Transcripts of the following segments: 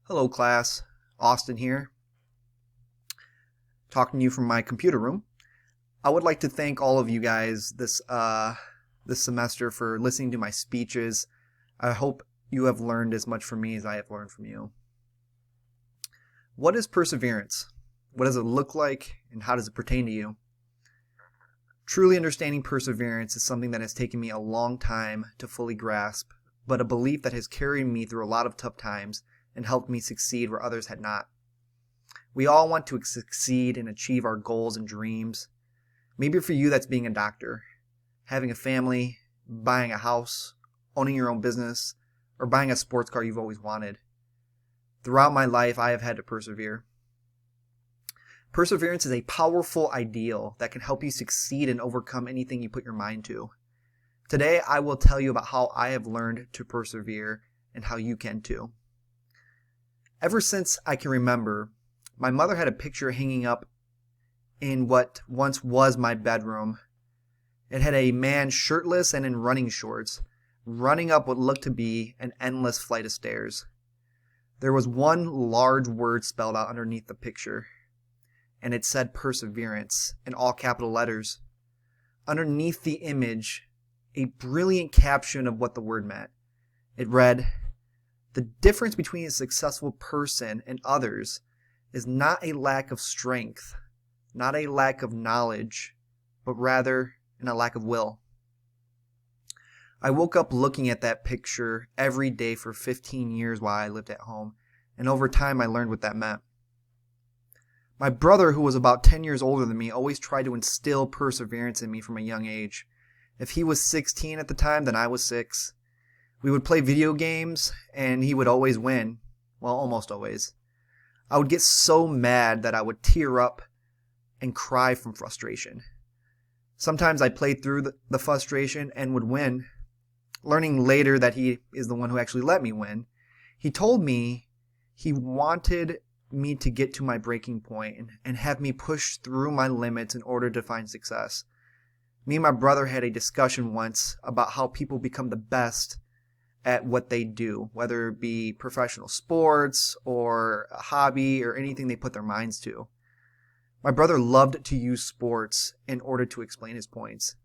Hello class, Austin here, talking to you from my computer room. I would like to thank all of you guys this semester for listening to my speeches. I hope you have learned as much from me as I have learned from you. What is perseverance? What does it look like, and how does it pertain to you? Truly understanding perseverance is something that has taken me a long time to fully grasp, but a belief that has carried me through a lot of tough times and helped me succeed where others had not. We all want to succeed and achieve our goals and dreams. Maybe for you that's being a doctor, having a family, buying a house, owning your own business, or buying a sports car you've always wanted. Throughout my life, I have had to persevere. Perseverance is a powerful ideal that can help you succeed and overcome anything you put your mind to. Today, I will tell you about how I have learned to persevere and how you can too. Ever since I can remember, my mother had a picture hanging up in what once was my bedroom. It had a man shirtless and in running shorts, running up what looked to be an endless flight of stairs. There was one large word spelled out underneath the picture, and it said perseverance in all capital letters. Underneath the image, a brilliant caption of what the word meant. It read, "The difference between a successful person and others is not a lack of strength, not a lack of knowledge, but rather in a lack of will." I woke up looking at that picture every day for 15 years while I lived at home, and over time I learned what that meant. My brother, who was about 10 years older than me, always tried to instill perseverance in me from a young age. If he was 16 at the time, then I was 6. We would play video games, and he would always win. Well, almost always. I would get so mad that I would tear up and cry from frustration. Sometimes I played through the frustration and would win, learning later that he is the one who actually let me win. He told me he wanted me to get to my breaking point and have me push through my limits in order to find success. Me and my brother had a discussion once about how people become the best at what they do, whether it be professional sports or a hobby or anything they put their minds to. My brother loved to use sports in order to explain his points.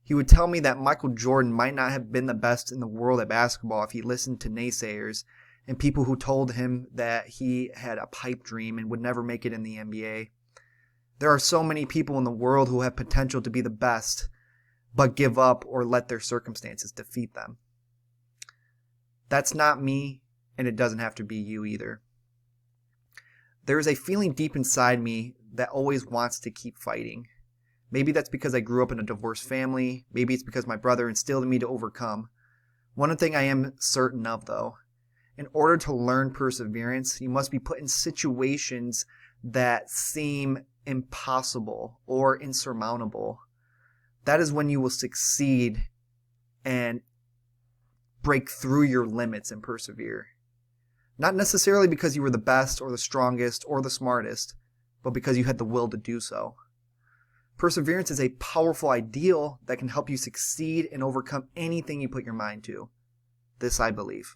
He would tell me that Michael Jordan might not have been the best in the world at basketball if he listened to naysayers and people who told him that he had a pipe dream and would never make it in the NBA. There are so many people in the world who have potential to be the best, but give up or let their circumstances defeat them. That's not me, and it doesn't have to be you either. There is a feeling deep inside me that always wants to keep fighting. Maybe that's because I grew up in a divorced family. Maybe it's because my brother instilled in me to overcome. One thing I am certain of, though, in order to learn perseverance, you must be put in situations that seem impossible or insurmountable. That is when you will succeed and break through your limits and persevere. Not necessarily because you were the best or the strongest or the smartest, but because you had the will to do so. Perseverance is a powerful ideal that can help you succeed and overcome anything you put your mind to. This I believe.